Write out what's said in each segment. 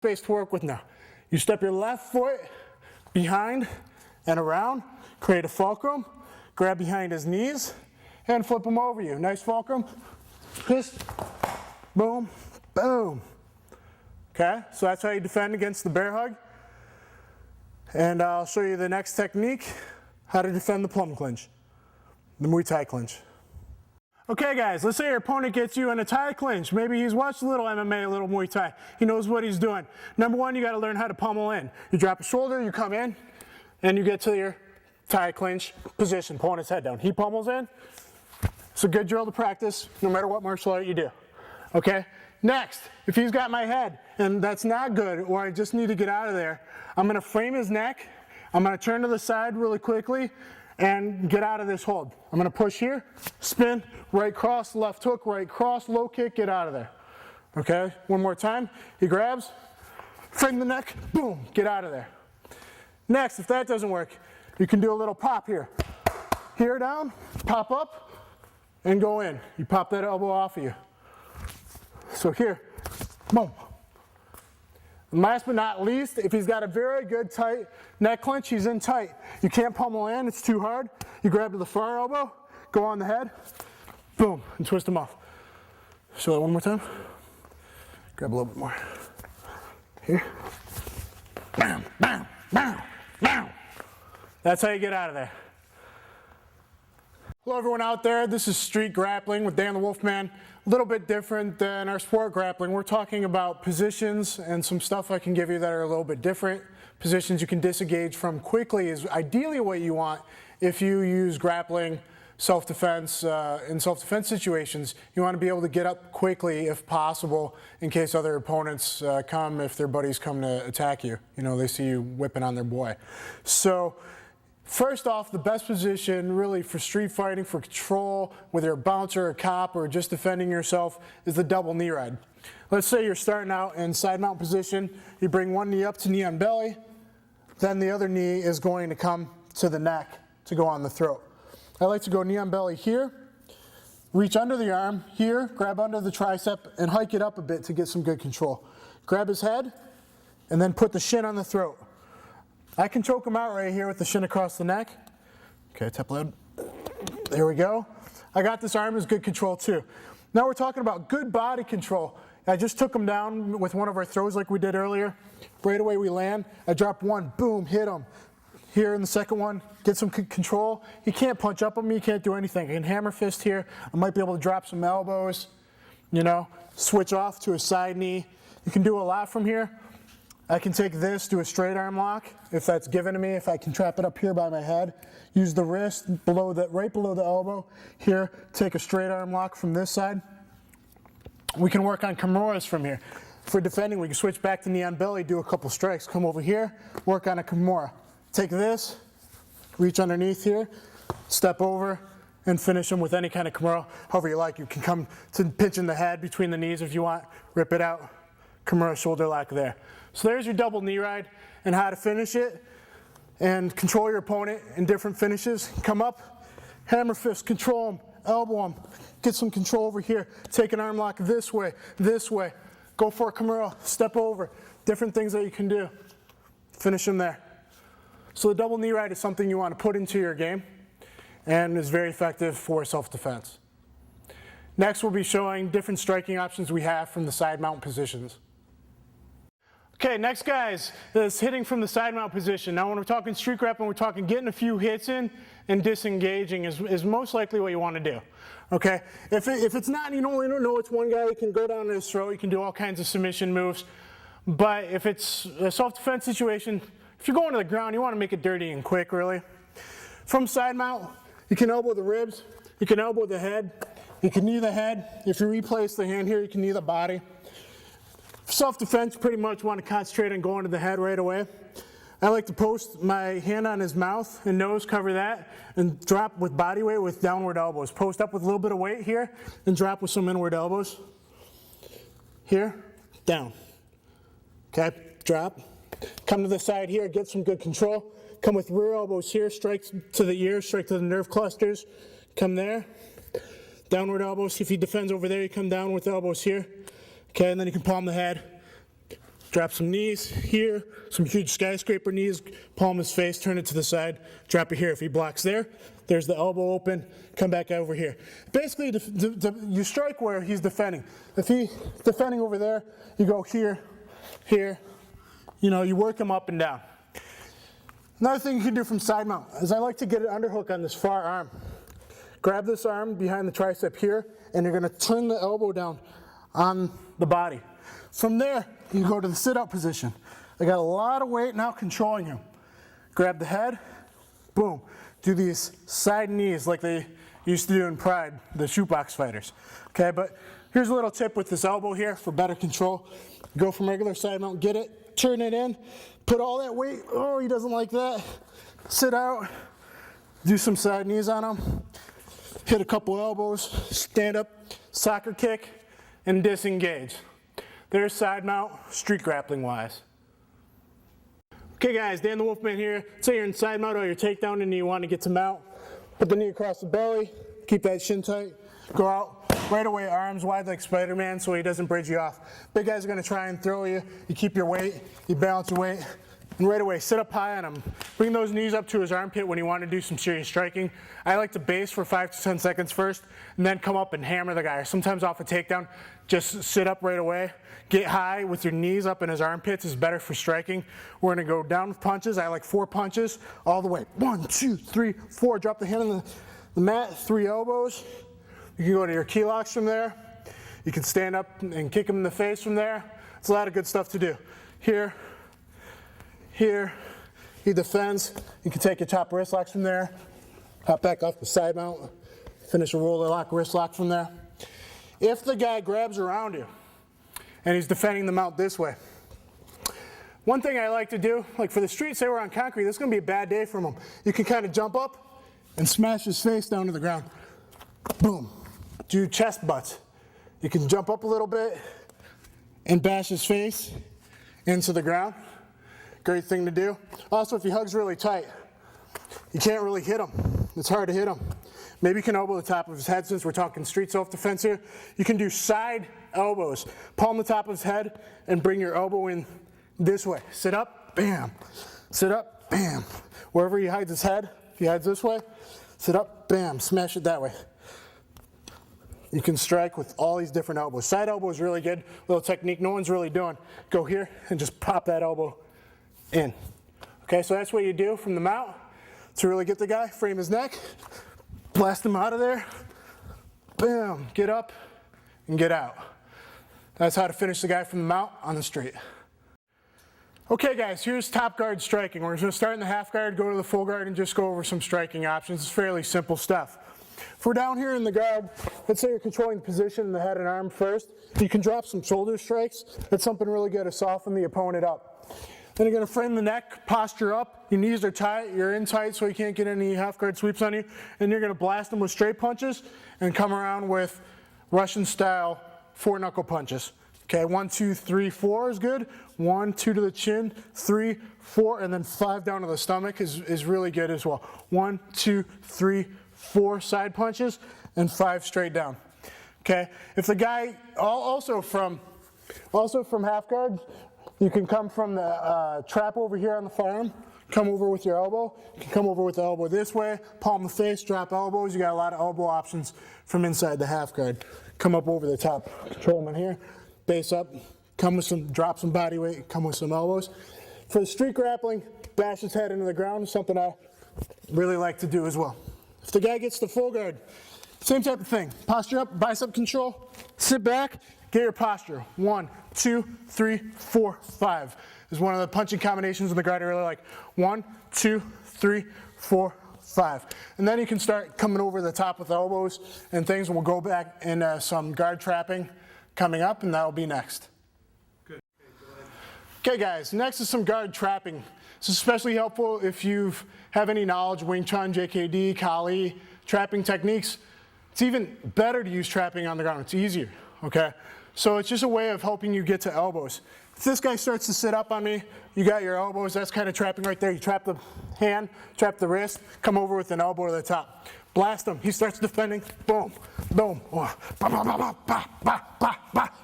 space to work with now. You step your left foot behind and around, create a fulcrum, grab behind his knees, and flip him over you. Nice fulcrum, fist, boom, boom. Okay, so that's how you defend against the bear hug. And I'll show you the next technique, how to defend the plum clinch, the Muay Thai clinch. Okay guys, let's say your opponent gets you in a Thai clinch. Maybe he's watched a little MMA, a little Muay Thai. He knows what he's doing. Number one, you got to learn how to pummel in. You drop a shoulder, you come in, and you get to your Thai clinch position, pulling his head down. He pummels in. It's a good drill to practice, no matter what martial art you do. Okay? Next, if he's got my head, and that's not good, or I just need to get out of there, I'm going to frame his neck. I'm going to turn to the side really quickly, and get out of this hold. I'm going to push here, spin, right cross, left hook, right cross, low kick, get out of there. Okay, one more time. He grabs, frame the neck, boom, get out of there. Next, if that doesn't work, you can do a little pop here. Here down, pop up, and go in. You pop that elbow off of you. So here, boom. Last but not least, if he's got a very good tight neck clinch, he's in tight. You can't pummel in, it's too hard. You grab to the far elbow, go on the head, boom, and twist him off. Show that one more time. Grab a little bit more. Here. Bam, bam, bam, bam. That's how you get out of there. Hello everyone out there, this is Street Grappling with Dan the Wolfman. A little bit different than our sport grappling. We're talking about positions and some stuff I can give you that are a little bit different. Positions you can disengage from quickly is ideally what you want if you use grappling, self-defense, in self-defense situations. You want to be able to get up quickly if possible in case other opponents come, if their buddies come to attack you. You know, they see you whipping on their boy. So, first off, the best position really for street fighting, for control, whether you're a bouncer, a cop, or just defending yourself, is the double knee ride. Let's say you're starting out in side mount position. You bring one knee up to knee on belly, then the other knee is going to come to the neck to go on the throat. I like to go knee on belly here, reach under the arm here, grab under the tricep, and hike it up a bit to get some good control. Grab his head, and then put the shin on the throat. I can choke him out right here with the shin across the neck. Okay, tap load. There we go. I got this arm as good control too. Now we're talking about good body control. I just took him down with one of our throws like we did earlier. Right away we land. I drop one, boom, hit him. Here in the second one, get some control. He can't punch up on me, he can't do anything. I can hammer fist here. I might be able to drop some elbows, you know, switch off to a side knee. You can do a lot from here. I can take this, do a straight arm lock, if that's given to me, if I can trap it up here by my head. Use the wrist below right below the elbow. Here, take a straight arm lock from this side. We can work on kimuras from here. For defending, we can switch back to knee on belly, do a couple strikes. Come over here, work on a kimura. Take this, reach underneath here, step over, and finish them with any kind of kimura, however you like. You can come to pinching the head between the knees if you want, rip it out, kimura shoulder lock there. So there's your double knee ride and how to finish it and control your opponent in different finishes. Come up, hammer fist, control him, elbow him, get some control over here, take an arm lock this way, go for a kimura, step over, different things that you can do. Finish him there. So the double knee ride is something you want to put into your game and is very effective for self-defense. Next we'll be showing different striking options we have from the side mount positions. Okay, next guys, is hitting from the side mount position. Now when we're talking street grappling, we're talking getting a few hits in and disengaging is most likely what you want to do. Okay, if it's not, you only don't know it's one guy, you can go down to his throat, you can do all kinds of submission moves. But if it's a self-defense situation, if you're going to the ground, you want to make it dirty and quick really. From side mount, you can elbow the ribs, you can elbow the head, you can knee the head. If you replace the hand here, you can knee the body. Self-defense, pretty much want to concentrate on going to the head right away. I like to post my hand on his mouth and nose, cover that, and drop with body weight with downward elbows. Post up with a little bit of weight here, and drop with some inward elbows. Here, down. Okay, drop. Come to the side here, get some good control. Come with rear elbows here, strike to the ear, strike to the nerve clusters. Come there. Downward elbows. If he defends over there, you come down with elbows here. Okay, and then you can palm the head. Drop some knees here, some huge skyscraper knees, palm his face, turn it to the side, drop it here. If he blocks there, there's the elbow open, come back over here. Basically, you strike where he's defending. If he's defending over there, you go here, here, you work him up and down. Another thing you can do from side mount is I like to get an underhook on this far arm. Grab this arm behind the tricep here, and you're gonna turn the elbow down on the body. From there, you go to the sit-up position. I got a lot of weight now controlling him. Grab the head, boom. Do these side knees like they used to do in Pride, the shootbox fighters. Okay, but here's a little tip with this elbow here for better control. Go from regular side mount, get it, turn it in, put all that weight, oh, he doesn't like that. Sit out, do some side knees on him, hit a couple elbows, stand up, soccer kick, and disengage. There's side mount, street grappling wise. Okay guys, Dan the Wolfman here. Say you're in side mount or your takedown and you want to get to mount. Put the knee across the belly, keep that shin tight, go out right away, arms wide like Spider-Man so he doesn't bridge you off. Big guys are going to try and throw you. You keep your weight, you balance your weight, and right away sit up high on him. Bring those knees up to his armpit when you want to do some serious striking. I like to base for 5 to 10 seconds first and then come up and hammer the guy. Or sometimes off a takedown, just sit up right away. Get high with your knees up in his armpits is better for striking. We're going to go down with punches. I like 4 punches all the way. 1, 2, 3, 4. Drop the hand on the mat, 3 elbows. You can go to your key locks from there. You can stand up and kick him in the face from there. It's a lot of good stuff to do. Here, here, he defends. You can take your top wrist locks from there. Hop back off the side mount. Finish a roller lock, wrist lock from there. If the guy grabs around you, and he's defending the mount this way. One thing I like to do, like for the street, say we're on concrete, this is going to be a bad day for him. You can kind of jump up and smash his face down to the ground. Boom. Do chest butts. You can jump up a little bit and bash his face into the ground. Great thing to do. Also, if he hugs really tight, you can't really hit him. It's hard to hit him. Maybe you can elbow the top of his head since we're talking street self-defense here. You can do side elbows. Palm the top of his head and bring your elbow in this way. Sit up, bam. Sit up, bam. Wherever he hides his head, if he hides this way, sit up, bam. Smash it that way. You can strike with all these different elbows. Side elbow is really good. Little technique no one's really doing. Go here and just pop that elbow in. Okay, so that's what you do from the mount to really get the guy. Frame his neck. Blast him out of there, bam, get up and get out. That's how to finish the guy from the mount on the street. Okay guys, here's top guard striking. We're going to start in the half guard, go to the full guard, and just go over some striking options. It's fairly simple stuff. If we're down here in the guard, let's say you're controlling the position in the head and arm first, you can drop some shoulder strikes. That's something really good to soften the opponent up. Then you're going to frame the neck, posture up, your knees are tight, you're in tight so he can't get any half guard sweeps on you, and you're going to blast him with straight punches and come around with Russian style 4 knuckle punches. Okay, 1, 2, 3, 4 is good. 1, 2 to the chin, 3, 4, and then 5 down to the stomach is really good as well. 1, 2, 3, 4 side punches and 5 straight down. Okay, if the guy also from half guard, you can come from the trap over here on the forearm, come over with your elbow. You can come over with the elbow this way, palm the face, drop elbows. You got a lot of elbow options from inside the half guard. Come up over the top, control him in here, base up, come with some, drop some body weight, come with some elbows. For the street grappling, bash his head into the ground is something I really like to do as well. If the guy gets the full guard, same type of thing. Posture up, bicep control, sit back, get your posture. 1, 2, 3, 4, 5 is one of the punching combinations in the guard I really like. 1, 2, 3, 4, 5. And then you can start coming over the top with elbows and things, and we'll go back into some guard trapping coming up, and that'll be next. Good. Okay guys, next is some guard trapping. This is especially helpful if you have any knowledge of Wing Chun, JKD, Kali, trapping techniques. It's even better to use trapping on the ground. It's easier, okay? So it's just a way of helping you get to elbows. If this guy starts to sit up on me, you got your elbows, that's kind of trapping right there. You trap the hand, trap the wrist, come over with an elbow to the top. Blast him, he starts defending, boom. boom,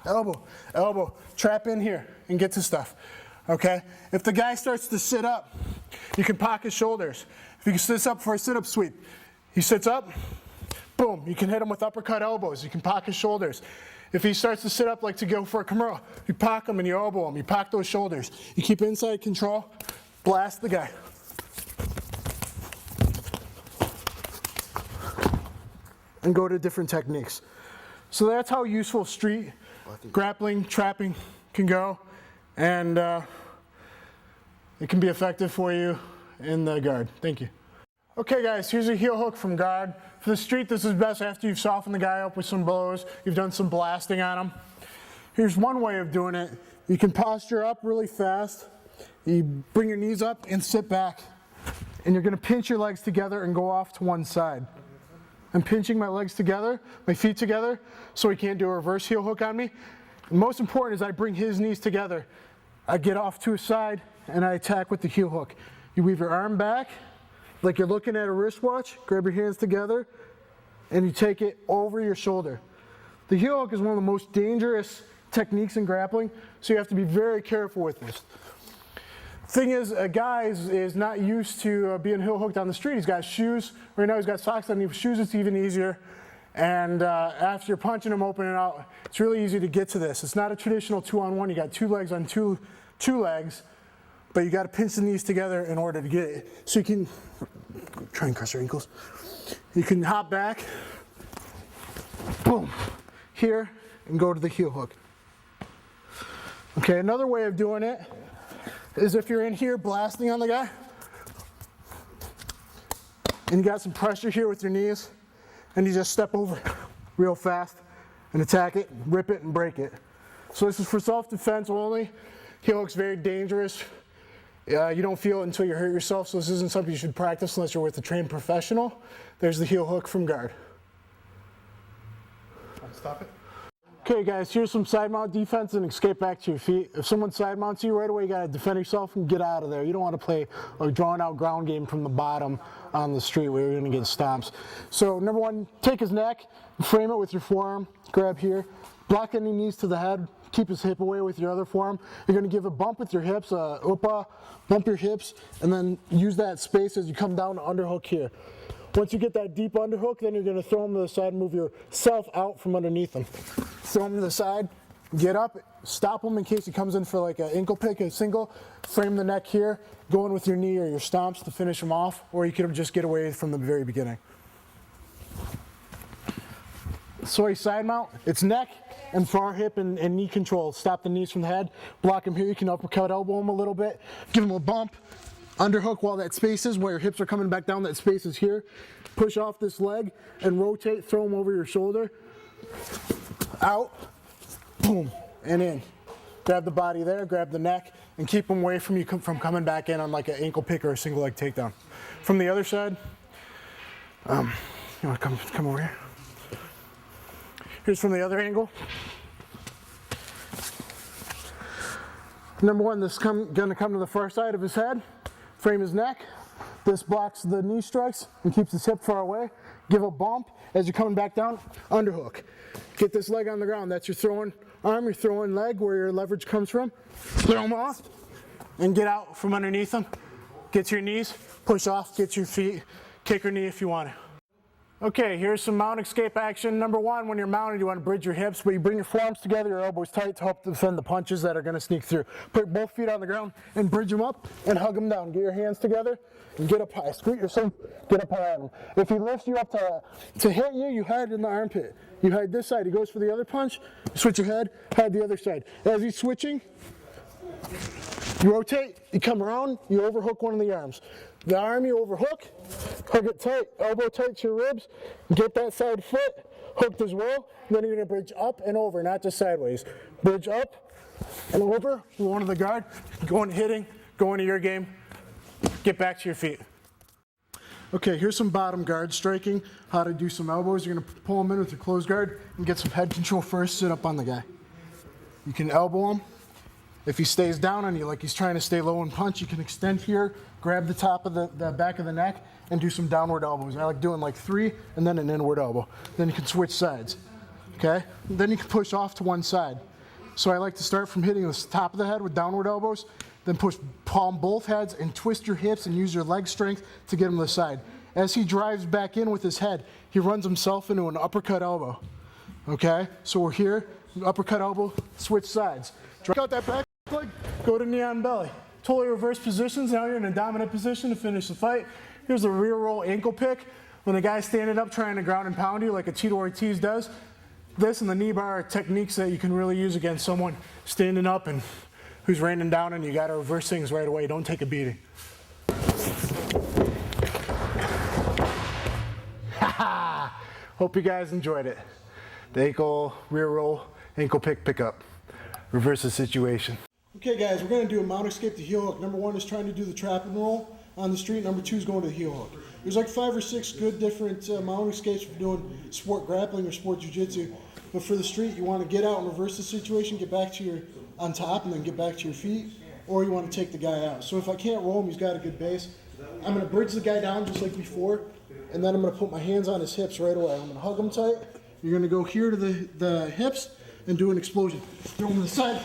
elbow, elbow, trap in here and get to stuff, okay? If the guy starts to sit up, you can pocket his shoulders. If he sits up for a sit-up sweep, he sits up, boom, you can hit him with uppercut elbows, you can pocket his shoulders. If he starts to sit up like to go for a Kimura, you pocket him and you elbow him, you pocket those shoulders. You keep inside control, blast the guy. And go to different techniques. So that's how useful street grappling, trapping can go, and it can be effective for you in the guard. Thank you. Okay guys, here's a heel hook from guard. For the street, this is best after you've softened the guy up with some blows, you've done some blasting on him. Here's one way of doing it. You can posture up really fast, you bring your knees up and sit back, and you're gonna pinch your legs together and go off to one side. I'm pinching my legs together, my feet together, so he can't do a reverse heel hook on me. And most important is I bring his knees together. I get off to a side and I attack with the heel hook. You weave your arm back like you're looking at a wristwatch, grab your hands together, and you take it over your shoulder. The heel hook is one of the most dangerous techniques in grappling, so you have to be very careful with this. Thing is, a guy is not used to being heel hooked on the street. He's got shoes. Right now he's got socks on. With shoes it's even easier. And after you're punching him open and out, it's really easy to get to this. It's not a traditional 2-on-1. You got two legs on two legs, but you got to pinch the knees together in order to get it. So you can try and cross your ankles. You can hop back, boom, here, and go to the heel hook. Okay, another way of doing it is if you're in here blasting on the guy, and you got some pressure here with your knees, and you just step over real fast and attack it, rip it, and break it. So this is for self-defense only. Heel hook's very dangerous. You don't feel it until you hurt yourself, so this isn't something you should practice unless you're with a trained professional. There's the heel hook from guard. Stop it. Okay guys, here's some side mount defense and escape back to your feet. If someone side mounts you right away, you gotta defend yourself and get out of there. You don't want to play a drawn out ground game from the bottom on the street where you're gonna get stomps. So number one, take his neck, frame it with your forearm, grab here, block any knees to the head, keep his hip away with your other forearm. You're gonna give a bump with your hips, upa, bump your hips, and then use that space as you come down to underhook here. Once you get that deep underhook, then you're gonna throw him to the side and move yourself out from underneath him. Throw him to the side, get up, stop him in case he comes in for like an ankle pick, a single, frame the neck here, go in with your knee or your stomps to finish him off, or you could just get away from the very beginning. Sorry, side mount, it's neck and far hip and knee control. Stop the knees from the head, block him here, you can uppercut elbow him a little bit, give him a bump, underhook while that space is, where your hips are coming back down, that space is here. Push off this leg and rotate, throw him over your shoulder. Out, boom, and in. Grab the body there, grab the neck, and keep him away from you from coming back in on like an ankle pick or a single leg takedown. From the other side, you wanna come over here? Here's from the other angle. Number one, this is gonna come to the far side of his head, frame his neck. This blocks the knee strikes and keeps his hip far away. Give a bump as you're coming back down, underhook. Get this leg on the ground. That's your throwing arm, your throwing leg, where your leverage comes from. Throw him off and get out from underneath him. Get to your knees, push off, get your feet, kick your knee if you want to. Okay, here's some mount escape action. Number one, when you're mounted, you want to bridge your hips, but you bring your forearms together, your elbows tight to help defend the punches that are going to sneak through. Put both feet on the ground and bridge them up and hug them down. Get your hands together and get up high. Squeeze yourself, get up high on him. If he lifts you up to hit you, you hide in the armpit. You hide this side. He goes for the other punch, you switch your head, hide the other side. As he's switching, you rotate, you come around, you overhook one of the arms. The arm you overhook, hug it tight, elbow tight to your ribs, get that side foot hooked as well. Then you're gonna bridge up and over, not just sideways. Bridge up and over, one of the guard, going hitting, going to your game, get back to your feet. Okay, here's some bottom guard striking, how to do some elbows. You're gonna pull them in with your closed guard and get some head control first, sit up on the guy. You can elbow him, If he stays down on you like he's trying to stay low and punch, you can extend here, grab the top of the back of the neck, and do some downward elbows. I like doing like 3 and then an inward elbow. Then you can switch sides, okay? Then you can push off to one side. So I like to start from hitting the top of the head with downward elbows, then palm both heads and twist your hips and use your leg strength to get him to the side. As he drives back in with his head, he runs himself into an uppercut elbow, okay? So we're here, uppercut elbow, switch sides. Drag out that back leg, go to knee on belly. Totally reverse positions, now you're in a dominant position to finish the fight. Here's a rear roll ankle pick. When a guy's standing up trying to ground and pound you like a Tito Ortiz does, this and the knee bar are techniques that you can really use against someone standing up and who's raining down, and you got to reverse things right away. Don't take a beating. Hope you guys enjoyed it. The ankle, rear roll, ankle pick, pickup. Reverse the situation. Okay guys, we're going to do a mount escape to heel hook. Number 1 is trying to do the trap and roll on the street. Number 2 is going to the heel hook. There's like 5 or 6 good different mount escapes for doing sport grappling or sport jiu-jitsu. But for the street, you want to get out and reverse the situation, get back to your on top and then get back to your feet, or you want to take the guy out. So if I can't roll him, he's got a good base. I'm going to bridge the guy down just like before, and then I'm going to put my hands on his hips right away. I'm going to hug him tight. You're going to go here to the hips and do an explosion. Throw him to the side,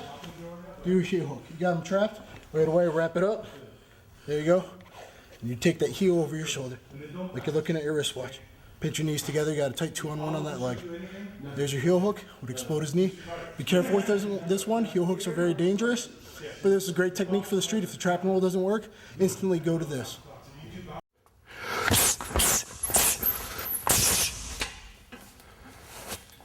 do a heel hook. You got him trapped, right away, wrap it up. There you go. And you take that heel over your shoulder, like you're looking at your wristwatch. Pinch your knees together, you got a tight 2-on-1 on that leg. There's your heel hook, would explode his knee. Be careful with this one, heel hooks are very dangerous, but this is a great technique for the street. If the trap and roll doesn't work, instantly go to this.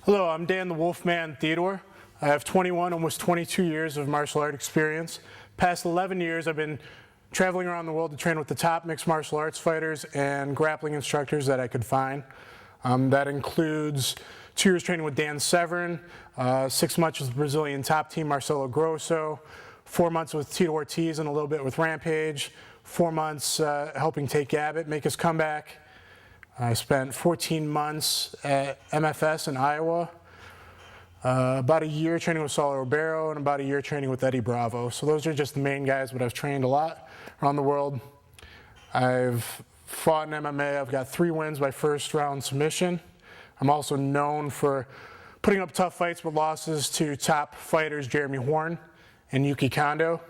Hello, I'm Dan the Wolfman Theodore. I have 21, almost 22 years of martial art experience. Past 11 years I've been traveling around the world to train with the top mixed martial arts fighters and grappling instructors that I could find. That includes 2 years training with Dan Severn, 6 months with the Brazilian top team Marcelo Grosso, 4 months with Tito Ortiz and a little bit with Rampage, 4 months helping Tate Gabbett make his comeback. I spent 14 months at MFS in Iowa, about a year training with Saulo Ribeiro, and about a year training with Eddie Bravo. So those are just the main guys, but I've trained a lot around the world. I've fought in MMA. I've got 3 wins by first round submission. I'm also known for putting up tough fights with losses to top fighters Jeremy Horn and Yuki Kondo.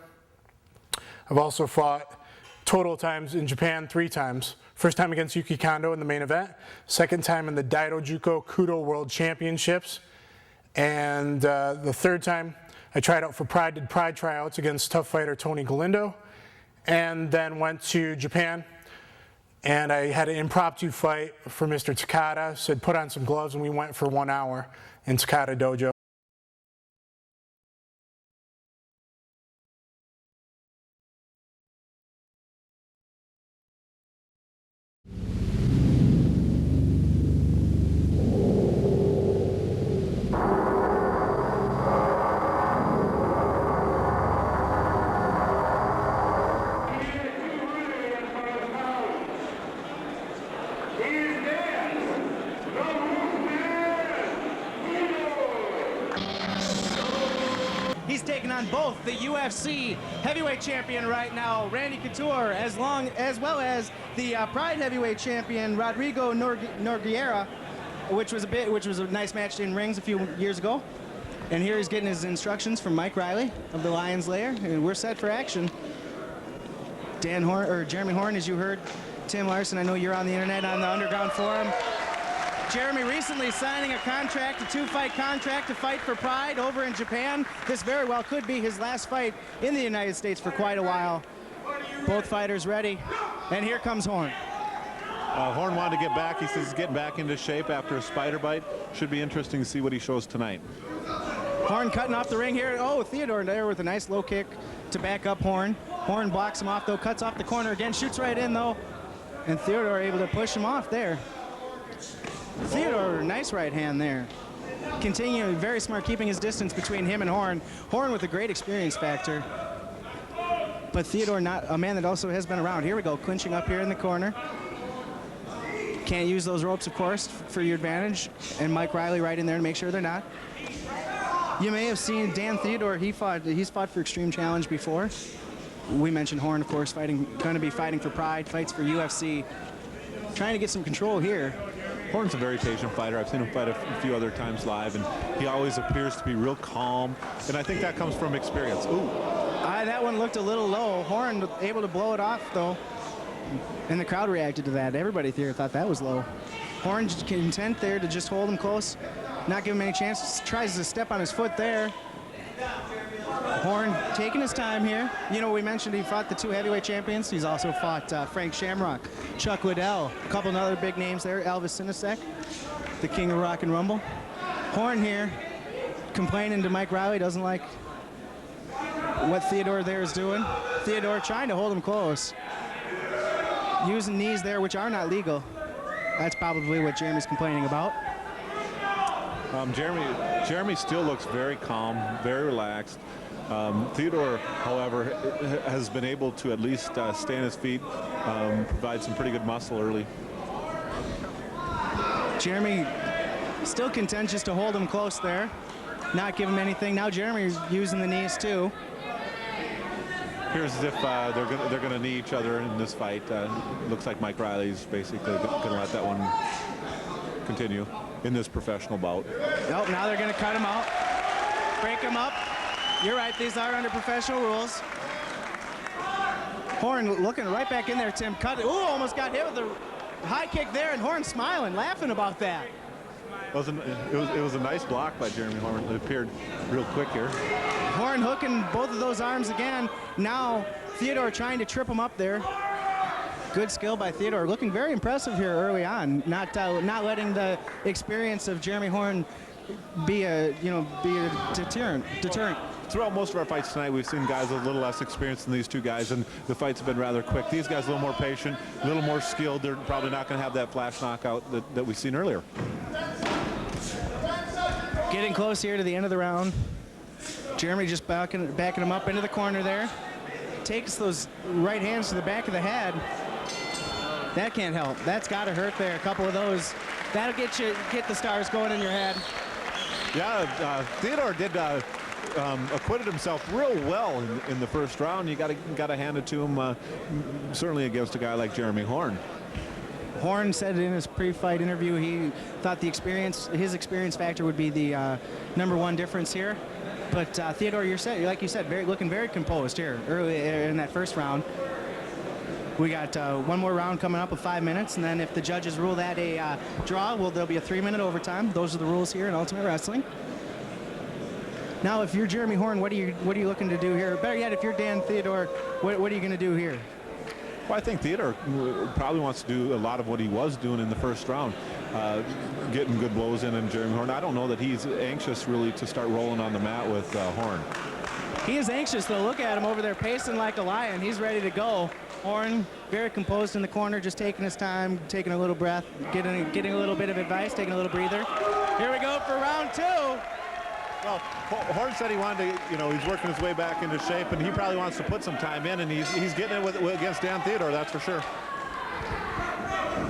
I've also fought total times in Japan 3 times. First time against Yuki Kondo in the main event, second time in the Daido Juko Kudo World Championships, and the 3rd time I tried out for Pride, did Pride tryouts against tough fighter Tony Galindo, and then went to Japan, and I had an impromptu fight for Mr. Takada, said put on some gloves, and we went for 1 hour in Takada Dojo. He's taking on both the UFC heavyweight champion right now, Randy Couture, as well as the Pride heavyweight champion, Rodrigo Nogueira, which was a nice match in rings a few years ago. And here he's getting his instructions from Mike Riley of the Lions Lair, and we're set for action. Jeremy Horn, as you heard, Tim Larson, I know you're on the internet on the Underground Forum. Jeremy recently signing a contract, a 2-fight contract to fight for Pride over in Japan. This very well could be his last fight in the United States for quite a while. Both fighters ready, and here comes Horn. Horn wanted to get back. He says he's getting back into shape after a spider bite. Should be interesting to see what he shows tonight. Horn cutting off the ring here. Oh, Theodore there with a nice low kick to back up Horn. Horn blocks him off though, cuts off the corner again, shoots right in though. And Theodore able to push him off there. Theodore, nice right hand there. Continuing, very smart, keeping his distance between him and Horn. Horn with a great experience factor. But Theodore, not a man that also has been around. Here we go, clinching up here in the corner. Can't use those ropes, of course, for your advantage. And Mike Riley right in there to make sure they're not. You may have seen Dan Theodore. He's fought for Extreme Challenge before. We mentioned Horn, of course, going to be fighting for Pride, fights for UFC. Trying to get some control here. Horn's a very patient fighter. I've seen him fight a few other times live, and he always appears to be real calm. And I think that comes from experience. Ooh. That one looked a little low. Horn able to blow it off, though. And the crowd reacted to that. Everybody here thought that was low. Horn's content there to just hold him close, not give him any chance. Tries to step on his foot there. Horn taking his time here. You know, we mentioned he fought the 2 heavyweight champions. He's also fought Frank Shamrock, Chuck Liddell, a couple of other big names there. Elvis Sinisek, the king of rock and rumble. Horn here complaining to Mike Riley, doesn't like what Theodore there is doing. Theodore trying to hold him close. Using knees there, which are not legal. That's probably what Jeremy's complaining about. Jeremy still looks very calm, very relaxed. Theodore, however, has been able to at least stay on his feet, provide some pretty good muscle early. Jeremy still content just to hold him close there, not give him anything. Now Jeremy's using the knees too. Appears as if they're going to knee each other in this fight. Looks like Mike Riley's basically going to let that one continue in this professional bout. Nope, now they're going to cut him out, break him up. You're right, these are under professional rules. Horn looking right back in there, Tim. Cut it. Ooh, almost got hit with a high kick there, and Horn smiling, laughing about that. It was a nice block by Jeremy Horn. It appeared real quick here. Horn hooking both of those arms again. Now Theodore trying to trip him up there. Good skill by Theodore. Looking very impressive here early on. Not letting the experience of Jeremy Horn be a deterrent. Throughout most of our fights tonight, we've seen guys with a little less experience than these two guys, and the fights have been rather quick. These guys a little more patient, a little more skilled. They're probably not going to have that flash knockout that we've seen earlier. Getting close here to the end of the round. Jeremy just backing him up into the corner there. Takes those right hands to the back of the head. That can't help. That's got to hurt there. A couple of those. That'll get the stars going in your head. Yeah, Theodore did acquitted himself real well in the first round. You got to hand it to him, certainly against a guy like Jeremy Horn. Horn said in his pre-fight interview he thought his experience factor would be the #1 difference here. But Theodore, like you said, looking very composed here early in that first round. We got one more round coming up of 5 minutes, and then if the judges rule that a draw, there'll be a 3-minute overtime. Those are the rules here in Ultimate Wrestling. Now, if you're Jeremy Horn, what are you looking to do here? Better yet, if you're Dan Theodore, what are you going to do here? Well, I think Theodore probably wants to do a lot of what he was doing in the first round, getting good blows in Jeremy Horn. I don't know that he's anxious really to start rolling on the mat with Horn. He is anxious, though. Look at him over there pacing like a lion. He's ready to go. Horn very composed in the corner, just taking his time, taking a little breath, getting a little bit of advice, taking a little breather. Here we go for round 2. Well, Horn said he wanted to, he's working his way back into shape, and he probably wants to put some time in, and he's getting it against Dan Theodore, that's for sure.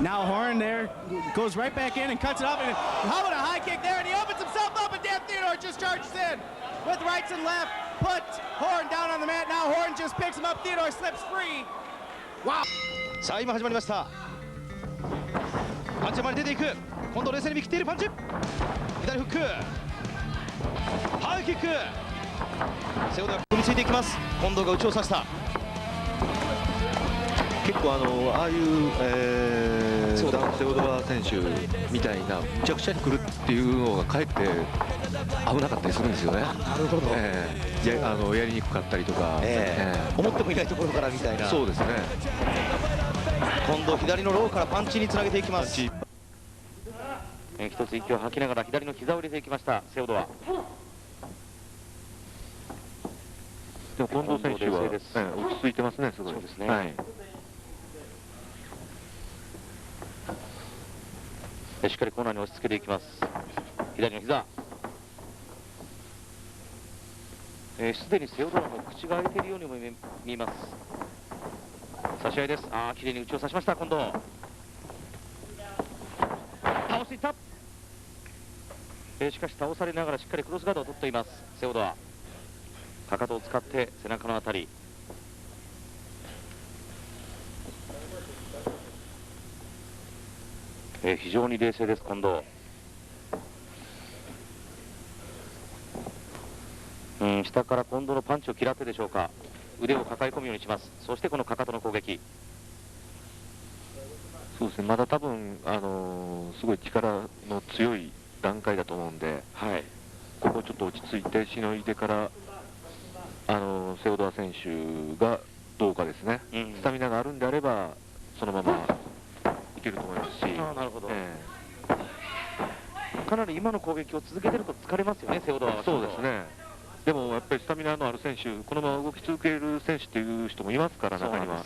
Now Horn there goes right back in and cuts it off, and how about a high kick there, and he opens himself up, and Dan Theodore just charges in with rights and left, puts Horn down on the mat. Now Horn just picks him up, Theodore slips free. Wow. さあ今始まりました。パンチ前に出ていく。今度冷静に見切っているパンチ。左フック。ハイキック。セオドが組みついていきます。近藤が打ちを刺した。結構ああいう、セオドラ選手みたいなむちゃくちゃに来るっていうのがかえって危なかったりするんですよね。なるほど。やりにくかったりとか、思ってもいないところからみたいな。そうですね。今度左のローからパンチにつなげていきます。一つ息を吐きながら左の膝を入れていきましたセオドア。でも近藤選手は、落ち着いてますね、すごい。そうですね。はい。しっかりコーナーに押し付けていきます。左の膝。すでにセオドアの口が開いているようにも見えます。差し合いです。綺麗に打ちを刺しました今度。倒していった。しかし倒されながらしっかりクロスガードを取っていますセオドア。かかとを使って背中のあたり、非常に冷静です近藤。下から近藤のパンチを嫌ってでしょうか。腕を抱え込むようにします。そしてこのかかとの攻撃。そうですね、まだ多分、すごい力の強い段階だと思うんで、はい、ここちょっと落ち着いてしのいでから、セオドア選手がどうかですね、スタミナがあるんであれば、そのままいけると思いますし。なるほど、かなり今の攻撃を続けてると疲れますよね、セオドアは。そうですね、でもやっぱりスタミナのある選手、このまま動き続ける選手っていう人もいますから、中には。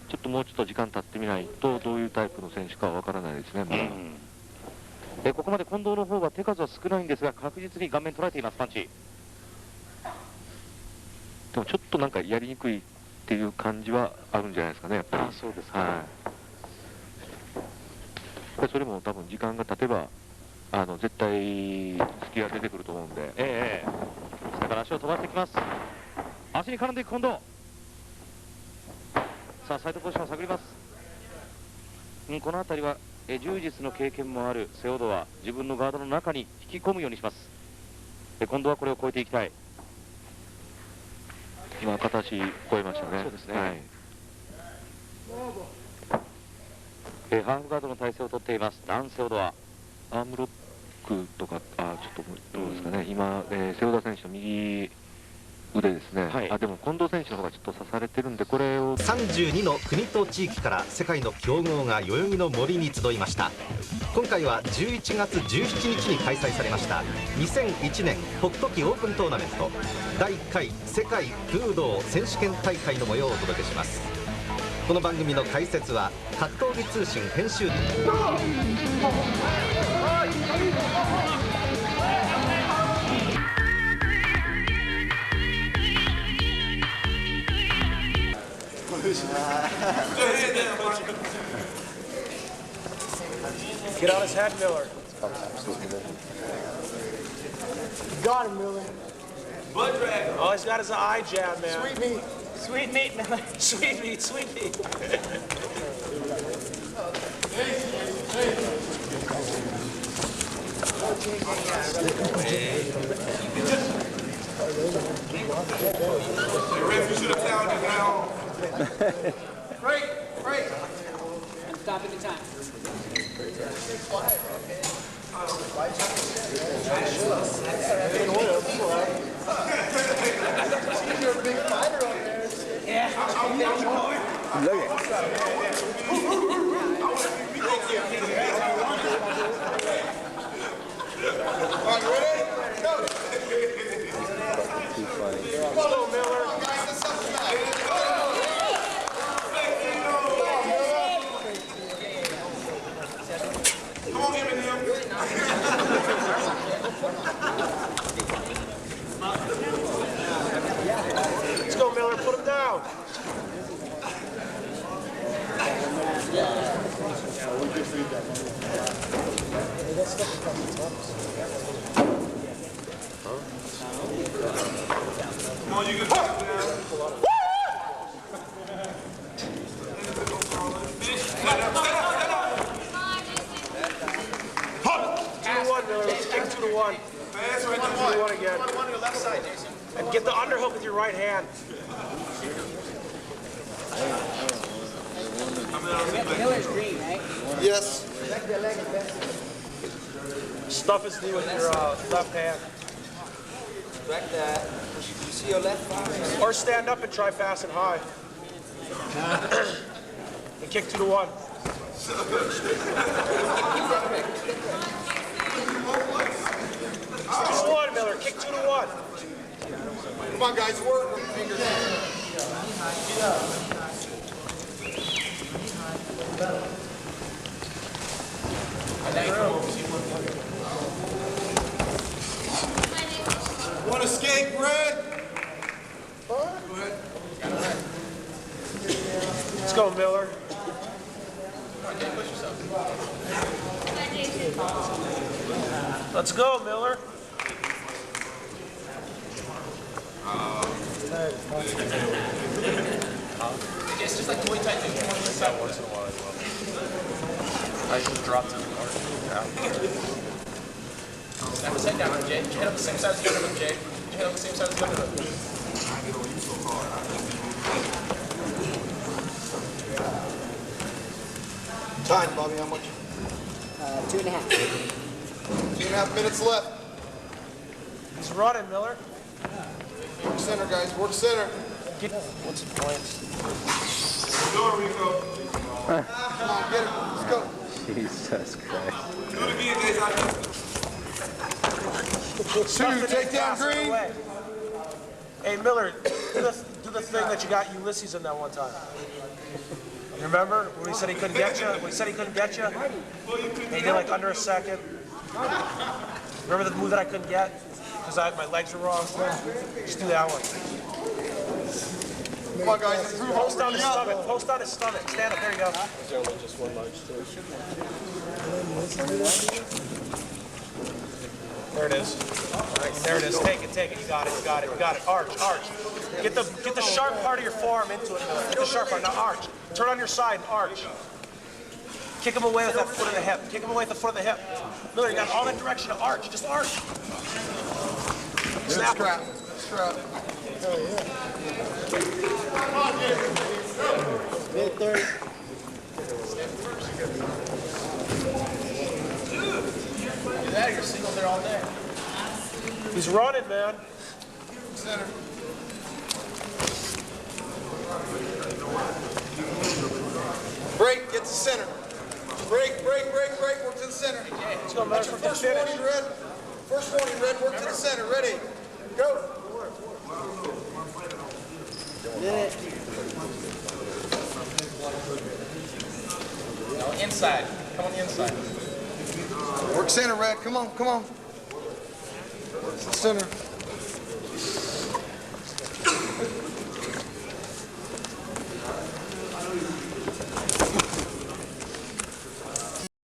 ちょっともうちょっと時間経ってみないと、どういうタイプの選手かは分からないですね、まだ。ここまで近藤の方は手数は少ないんですが、確実に顔面捉えています、パンチ。でもちょっとなんかやりにくいっていう感じはあるんじゃないですかね、やっぱり。そうですか。はい、それも多分時間が経てば、絶対隙が出てくると思うんで。下から足を飛ばしてきます。足に絡んでいく近藤。さあサイドポジションを探ります。この辺りは柔術の経験もあるセオドア、自分のガードの中に引き込むようにします。今度はこれを越えていきたい。今形越えましたね。そうですね、ハーフガードの体勢をとっていますダン・セオドア。アームロックとか、ちょっとどうですかね、今、セオドア選手の右腕ですね、でも近藤選手の方がちょっと刺されてるんで、これを32の国と地域から世界の強豪が代々木の森に集いました。今回は11月17日に開催されました2001年北斗旗オープントーナメント第1回世界空道選手権大会の模様をお届けします。この番組の解説は格闘技通信編集Get on his head, Miller. Got him, Miller. Blood drag. All he's got is an eye jab, man. Sweet meat. Sweet meat, Miller. Sweet meat, sweet meat. You should have found it now. Break. Stopping the time. You're a big fighter over there. Yeah. Are you ready? Go. Let's go, Miller. Come on, him and him. Let's go, Miller. Put him down. Come on, you can put him down. Let's kick 2 to 1. Fast right 2 to 1 again. 1 on your left side, Jason. And get the underhook with your right hand. Miller's green, right? Yes. Stuff his knee with your left hand. Direct that. You see your left arm? Or stand up and try fast and high. And kick 2 to 1. 2 to 1, Miller. Kick 2 to 1. Come on, guys. Work. Want to skate, Brad? Let's go, Miller. Push yourself. Let's go, Miller. It's just like Muay Thai thing. Once in a while, I just dropped it. Have his head down, Jay. Head up the same side as the other one, Jay. Head up the same side as the other one. Time, Bobby, how much? 2.5. 2.5 minutes left. He's running, Miller. Work center, guys. Work center. What's the point? Go, Rico. Come on, get it. Let's go. Jesus Christ. Do it again, guys. Two, take down Green. Hey, Miller, do the thing that you got Ulysses in that one time. You remember when he said he couldn't get you? When he said he couldn't get you? And he did like under a second. Remember the move that I couldn't get? Because my legs were wrong? Just do that one. Come on, guys. Improve. Post on his stomach. Post on his stomach. Stand up. There you go. Is there only just one large too? There it is. Right, there it is. Take it, take it. You got it, you got it, you got it. Arch, arch. Get the sharp part of your forearm into it. Get the sharp part. Now arch. Turn on your side and arch. Kick him away with that foot of the hip. Kick him away with the foot of the hip. Miller, you got all that direction to arch. Just arch. Snap. Strap. Strap. That you're single there all day. He's running, man. Center. Break, get to center. Break, break, break, break, work to the center. Let's go, Miller, for the First finish. warning, red. First warning, red, work to the center. Ready? Go. No, inside. Come on the inside. Work center, red. Come on, come on. Center.